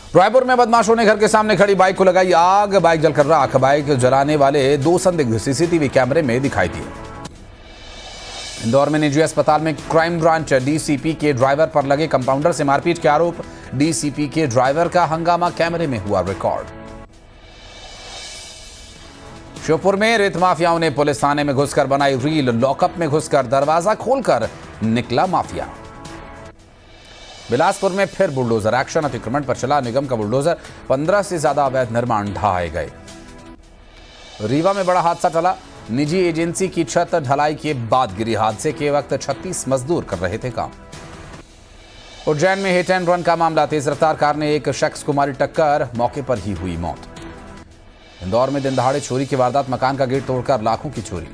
रायपुर में बदमाशों ने घर के सामने खड़ी बाइक को लगाई आग। बाइक जलकर राख। बाइक जलाने वाले 2 संदिग्ध सीसीटीवी कैमरे में दिखाई दिए। इंदौर में निजी अस्पताल में क्राइम ब्रांच डीसीपी के ड्राइवर पर लगे कंपाउंडर से मारपीट के आरोप। डीसीपी के ड्राइवर का हंगामा कैमरे में हुआ रिकॉर्ड। श्योपुर में रेत माफियाओं ने पुलिस थाने में घुसकर बनाई रील। लॉकअप में घुसकर दरवाजा खोलकर निकला माफिया। बिलासपुर में फिर बुलडोजर एक्शन। अतिक्रमण पर चला निगम का बुलडोजर। 15 से ज्यादा अवैध निर्माण ढहाए गए। रीवा में बड़ा हादसा टला। निजी एजेंसी की छत ढलाई के बाद गिरी। हादसे के वक्त 36 मजदूर कर रहे थे काम। उज्जैन में हिट एंड रन का मामला। तेज रफ्तार कार ने एक शख्स को मारी टक्कर। मौके पर ही हुई मौत। इंदौर में दिन दहाड़े चोरी की वारदात। मकान का गेट तोड़कर लाखों की चोरी।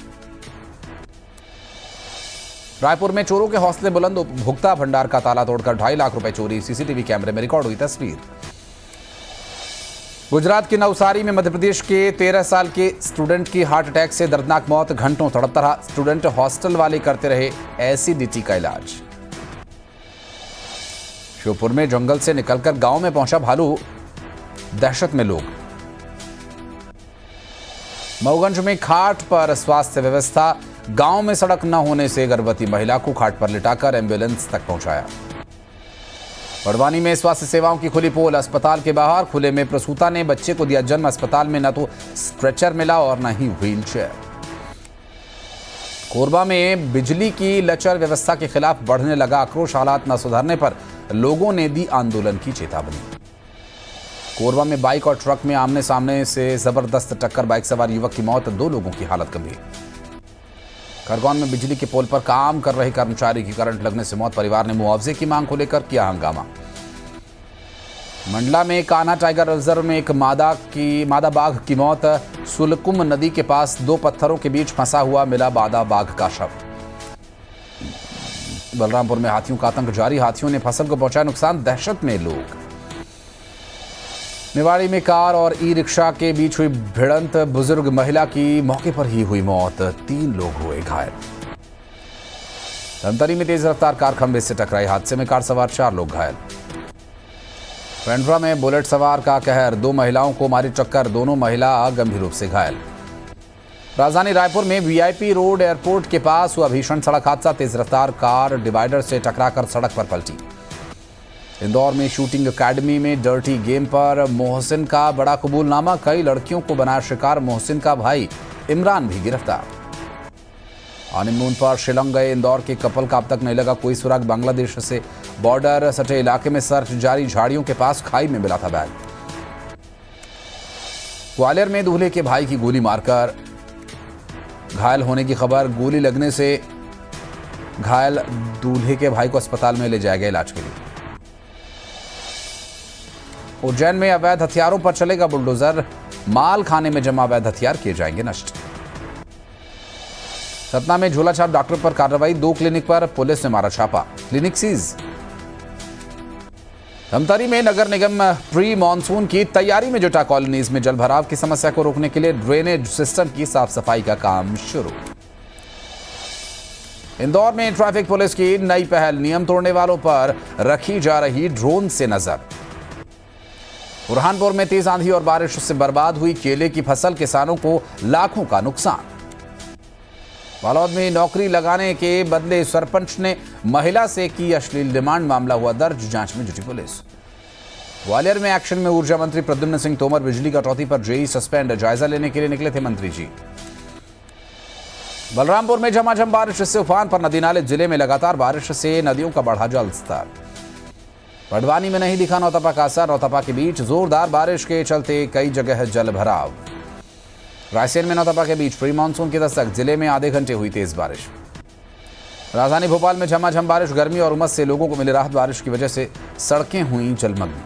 रायपुर में चोरों के हौसले बुलंद। उपभोक्ता भंडार का ताला तोड़कर 2.5 लाख रुपए चोरी। सीसीटीवी कैमरे में रिकॉर्ड हुई तस्वीर। गुजरात की नवसारी में मध्य प्रदेश के 13 साल के स्टूडेंट की हार्ट अटैक से दर्दनाक मौत। घंटों तड़पता रहा। स्टूडेंट हॉस्टल वाले करते रहे एसिडिटी का इलाज। श्योपुर में जंगल से निकलकर गांव में पहुंचा भालू। दहशत में लोग। मऊगंज में खाट पर स्वास्थ्य व्यवस्था। गांव में सड़क न होने से गर्भवती महिला को खाट पर लिटाकर एम्बुलेंस तक पहुंचाया। बड़वानी में स्वास्थ्य सेवाओं की खुली पोल। अस्पताल के बाहर खुले में प्रसूता ने बच्चे को दिया जन्म। अस्पताल में न तो स्ट्रेचर मिला और न ही व्हील चेयर। कोरबा में बिजली की लचर व्यवस्था के खिलाफ बढ़ने लगा आक्रोश। हालात न सुधरने पर लोगों ने दी आंदोलन की चेतावनी। कोरबा में बाइक और ट्रक में आमने सामने से जबरदस्त टक्कर। बाइक सवार युवक की मौत। 2 लोगों की हालत गंभीर। खरगोन में बिजली के पोल पर काम कर रहे कर्मचारी की करंट लगने से मौत। परिवार ने मुआवजे की मांग को लेकर किया हंगामा। मंडला में कान्हा टाइगर रिजर्व में एक मादा बाघ की मौत। सुलकुम नदी के पास 2 पत्थरों के बीच फंसा हुआ मिला मादा बाघ का शव। बलरामपुर में हाथियों का आतंक जारी। हाथियों ने फसल को पहुंचाया नुकसान। दहशत में लोग। निवाड़ी में कार और ई रिक्शा के बीच हुई भिड़ंत। बुजुर्ग महिला की मौके पर ही हुई मौत। 3 लोग हुए घायल। धमतरी में तेज रफ्तार कार खंभे से टकराई। हादसे में कार सवार 4 लोग घायल। पेंड्रा में बुलेट सवार का कहर। 2 महिलाओं को मारी टक्कर। दोनों महिला गंभीर रूप से घायल। राजधानी रायपुर में वीआईपी रोड एयरपोर्ट के पास हुआ भीषण सड़क हादसा। तेज रफ्तार कार डिवाइडर से टकराकर सड़क पर पलटी। इंदौर में शूटिंग एकेडमी में डर्टी गेम पर मोहसिन का बड़ा कबूलनामा। कई लड़कियों को बनाया शिकार। मोहसिन का भाई इमरान भी गिरफ्तार। हनीमून पर शिलोंग गए इंदौर के कपल का अब तक नहीं लगा कोई सुराग। बांग्लादेश से बॉर्डर सटे इलाके में सर्च जारी। झाड़ियों के पास खाई में मिला था बैग। ग्वालियर में दूल्हे के भाई की गोली मारकर घायल होने की खबर। गोली लगने से घायल दूल्हे के भाई को अस्पताल में ले जाया गया इलाज के लिए। उज्जैन में अवैध हथियारों पर चलेगा बुलडोजर। माल खाने में जमा अवैध हथियार किए जाएंगे नष्ट। सतना में झोला छाप डॉक्टर पर कार्रवाई। 2 क्लिनिक पर पुलिस ने मारा छापा। Clinic seize. धमतरी में नगर निगम प्री मॉनसून की तैयारी में जुटा। कॉलोनीज में जल भराव की समस्या को रोकने के लिए ड्रेनेज सिस्टम की साफ सफाई का काम शुरू। इंदौर में ट्रैफिक पुलिस की नई पहल। नियम तोड़ने वालों पर रखी जा रही ड्रोन से नजर। बुरहानपुर में तेज आंधी और बारिश से बर्बाद हुई केले की फसल। किसानों को लाखों का नुकसान। बालोद में नौकरी लगाने के बदले सरपंच ने महिला से की अश्लील डिमांड। मामला हुआ दर्ज। जांच में जुटी पुलिस। ग्वालियर में एक्शन में ऊर्जा मंत्री प्रद्युम्न सिंह तोमर। बिजली कटौती पर जेई सस्पेंड। जायजा लेने के लिए निकले थे मंत्री जी। बलरामपुर में झमाझम बारिश से उफान पर नदी नाले। जिले में लगातार बारिश से नदियों का बढ़ा जल स्तर। बड़वानी में नहीं दिखा नौतपा का असर। नौतपा के बीच जोरदार बारिश के चलते कई जगह जल भराव। रायसेन में नौतपा के बीच प्री मानसून की दस्तक। जिले में आधे घंटे हुई तेज बारिश। राजधानी भोपाल में झमाझम बारिश। गर्मी और उमस से लोगों को मिली राहत। बारिश की वजह से सड़कें हुई जलमग्न।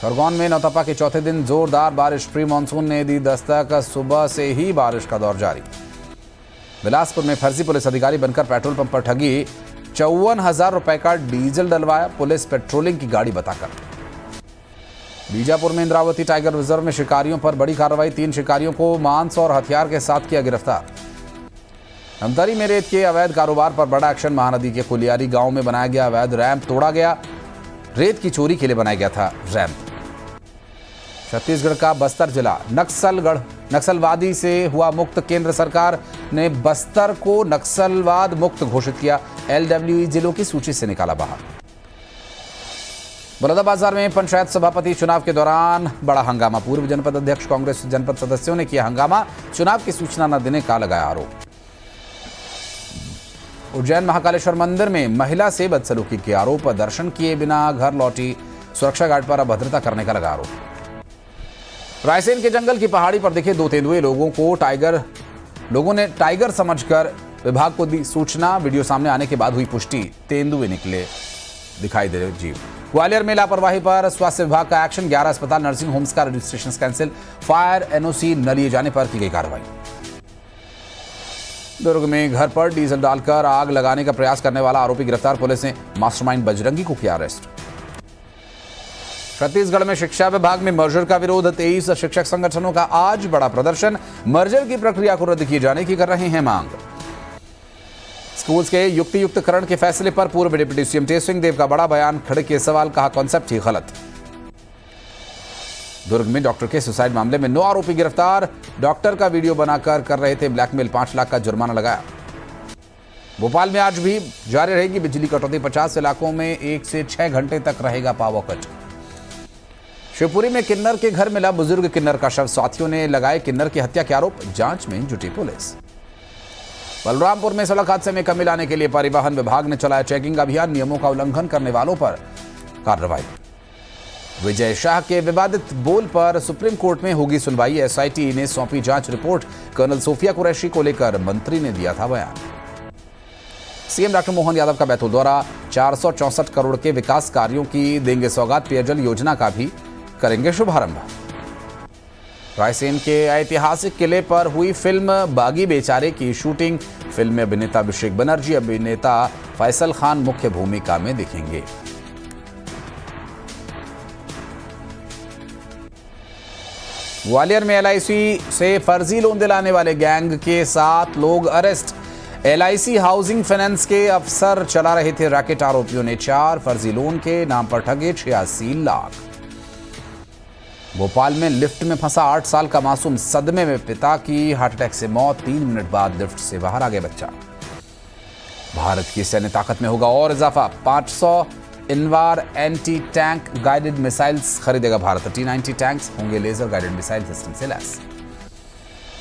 खरगोन में नौतपा के चौथे दिन जोरदार बारिश। प्री मानसून ने दी दस्तक। सुबह से ही बारिश का दौर जारी। बिलासपुर में फर्जी पुलिस अधिकारी बनकर पेट्रोल पंप पर ठगी। 54,000 रुपए का डीजल डलवाया पुलिस पेट्रोलिंग की गाड़ी बताकर। बीजापुर में इंद्रावती टाइगर रिजर्व में शिकारियों पर बड़ी कार्रवाई। 3 शिकारियों को मांस और हथियार के साथ किया गिरफ्तार। धमतरी में रेत के अवैध कारोबार पर बड़ा एक्शन। महानदी के कुलियारी गांव में बनाया गया अवैध रैंप तोड़ा गया। रेत की चोरी के लिए बनाया गया था रैंप। छत्तीसगढ़ का बस्तर जिला नक्सलवादी से हुआ मुक्त। केंद्र सरकार ने बस्तर को नक्सलवाद मुक्त घोषित किया। एलडब्ल्यूई जिलों की सूची से निकाला बाहर। बलौदाबाजार में पंचायत सभापति चुनाव के दौरान बड़ा हंगामा। पूर्व जनपद अध्यक्ष कांग्रेस जनपद सदस्यों ने किया हंगामा। चुनाव की सूचना न देने का लगाया आरोप। उज्जैन महाकालेश्वर मंदिर में महिला से बदसलूकी के आरोप। दर्शन किए बिना घर लौटी सुरक्षा गार्ड पर अभद्रता करने का लगा आरोप। रायसेन के जंगल की पहाड़ी पर दिखे दो तेंदुए। लोगों ने टाइगर समझकर विभाग को दी सूचना। वीडियो सामने आने के बाद हुई पुष्टि। तेंदुए निकले दिखाई दे रहे जीव। ग्वालियर में लापरवाही पर स्वास्थ्य विभाग का एक्शन। 11 अस्पताल नर्सिंग होम्स का रजिस्ट्रेशन कैंसिल। फायर एनओसी न लिए जाने पर की गई कार्रवाई। दुर्ग में घर पर डीजल डालकर आग लगाने का प्रयास करने वाला आरोपी गिरफ्तार। पुलिस ने मास्टरमाइंड बजरंगी को किया अरेस्ट। छत्तीसगढ़ में शिक्षा विभाग में मर्जर का विरोध। 23 शिक्षक संगठनों का आज बड़ा प्रदर्शन। मर्जर की प्रक्रिया को रद्द किए जाने की कर रहे हैं मांग। स्कूल्स के युक्तियुक्तकरण के फैसले पर पूर्व डिप्टी सीएम तेज सिंह देव का बड़ा बयान। खड़े किए सवाल, कहा कॉन्सेप्ट ही गलत। दुर्ग में डॉक्टर के सुसाइड मामले में 9 आरोपी गिरफ्तार। डॉक्टर का वीडियो बनाकर कर रहे थे ब्लैकमेल। 5 लाख का जुर्माना लगाया। भोपाल में आज भी जारी रहेगी बिजली कटौती। 50 इलाकों में 1 से 6 घंटे तक रहेगा पावर कट। शिवपुरी में किन्नर के घर मिला बुजुर्ग किन्नर का शव। साथियों ने लगाए किन्नर की हत्या के आरोप। जांच में जुटी पुलिस। बलरामपुर में सड़क हादसे में कमी लाने के लिए परिवहन विभाग ने चलाया चेकिंग अभियान। नियमों का उल्लंघन करने वालों पर कार्रवाई। विजय शाह के विवादित बोल पर सुप्रीम कोर्ट में होगी सुनवाई। एसआईटी ने सौंपी जांच रिपोर्ट। कर्नल सोफिया कुरैशी को लेकर मंत्री ने दिया था बयान। सीएम डॉक्टर मोहन यादव का बैतूल दौरा। 464 करोड़ के विकास कार्यों की देंगे सौगात। पेयजल योजना का भी करेंगे शुभारंभ। रायसेन के ऐतिहासिक किले पर हुई फिल्म बागी बेचारे की शूटिंग। फिल्म में अभिनेता अभिषेक बनर्जी, अभिनेता फैसल खान मुख्य भूमिका में दिखेंगे। ग्वालियर में एलआईसी से फर्जी लोन दिलाने वाले गैंग के 7 लोग अरेस्ट। एलआईसी हाउसिंग फाइनेंस के अफसर चला रहे थे रैकेट। आरोपियों ने 4 फर्जी लोन के नाम पर ठगे 86 लाख। भोपाल में लिफ्ट में फंसा 8 साल का मासूम। सदमे में पिता की हार्ट अटैक से मौत। 3 मिनट बाद लिफ्ट से बाहर आ गया बच्चा। भारत की सैन्य ताकत में होगा और इजाफा। 500 Invar anti tank guided missiles खरीदेगा भारत। T-90 टैंक्स होंगे लेजर गाइडेड मिसाइल सिस्टम से लैस।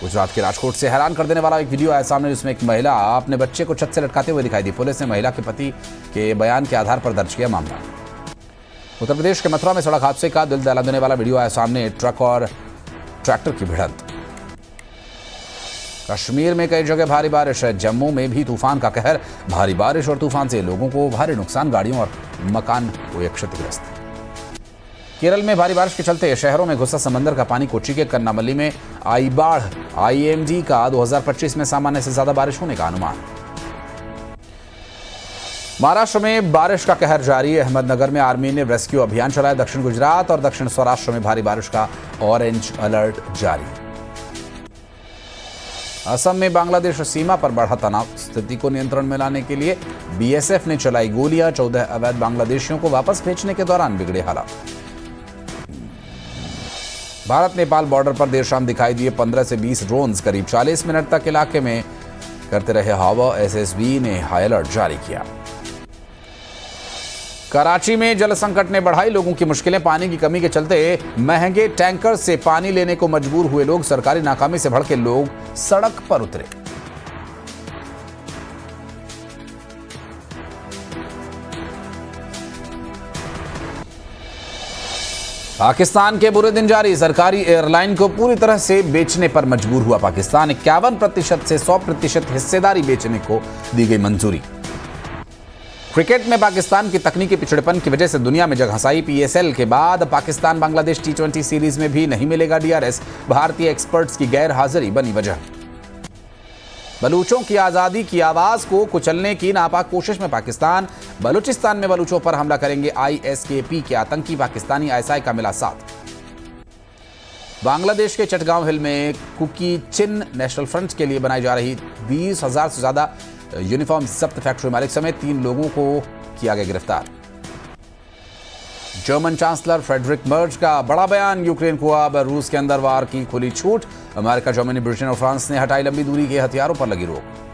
गुजरात के राजकोट से हैरान कर देने वाला एक वीडियो आया सामने, जिसमें एक महिला अपने बच्चे को छत से लटकाते हुए दिखाई दी। पुलिस ने महिला के पति के बयान के आधार पर दर्ज किया मामला। उत्तर प्रदेश के मथुरा में सड़क हादसे का दिल दहला देने वाला वीडियो आया सामने। ट्रक और ट्रैक्टर की भिड़ंत। कश्मीर में कई जगह भारी बारिश है। जम्मू में भी तूफान का कहर। भारी बारिश और तूफान से लोगों को भारी नुकसान। गाड़ियों और मकान हुए क्षतिग्रस्त। केरल में भारी बारिश के चलते शहरों में घुसा समंदर का पानी। कोच्चि के कन्नामल्ली में आई बाढ़। आईएमडी का 2025 में सामान्य से ज्यादा बारिश होने का अनुमान। महाराष्ट्र में बारिश का कहर जारी। अहमदनगर में आर्मी ने रेस्क्यू अभियान चलाया। दक्षिण गुजरात और दक्षिण सौराष्ट्र में भारी बारिश का ऑरेंज अलर्ट जारी। असम में बांग्लादेश सीमा पर बढ़ा तनाव। स्थिति को नियंत्रण में लाने के लिए बीएसएफ ने चलाई गोलियां। 14 अवैध बांग्लादेशियों को वापस भेजने के दौरान बिगड़े हालात। भारत नेपाल बॉर्डर पर देर शाम दिखाई दिए 15 से 20 ड्रोन्स। करीब 40 मिनट तक इलाके में करते रहे हवा। एसएसबी ने हाई अलर्ट जारी किया। कराची में जल संकट ने बढ़ाई लोगों की मुश्किलें। पानी की कमी के चलते महंगे टैंकर से पानी लेने को मजबूर हुए लोग। सरकारी नाकामी से भड़के लोग सड़क पर उतरे। पाकिस्तान के बुरे दिन जारी। सरकारी एयरलाइन को पूरी तरह से बेचने पर मजबूर हुआ पाकिस्तान। 51% से 100% हिस्सेदारी बेचने को दी गई मंजूरी। क्रिकेट में पाकिस्तान की तकनीकी पिछड़ेपन की वजह से दुनिया में जगह हंसाई। पीएसएल के बाद पाकिस्तान बांग्लादेश T20 सीरीज में भी नहीं मिलेगा डीआरएस। भारतीय एक्सपर्ट्स की गैर हाजिरी बनी वजह। बलूचों की आजादी की आवाज को कुचलने की नापाक कोशिश में पाकिस्तान। बलूचिस्तान में बलूचों पर हमला करेंगे आईएसकेपी के आतंकी। पाकिस्तानी आईएसआई का मिला साथ। बांग्लादेश के चटगांव हिल में कुकी चिन नेशनल फ्रंट के लिए बनाई जा रही 20,000 से ज्यादा यूनिफॉर्म जब्त। फैक्ट्री मालिक समेत 3 लोगों को किया गया गिरफ्तार। जर्मन चांसलर फ्रेडरिक मर्ज का बड़ा बयान, यूक्रेन को अब रूस के अंदर वार की खुली छूट। अमेरिका, जर्मनी, ब्रिटेन और फ्रांस ने हटाई लंबी दूरी के हथियारों पर लगी रोक।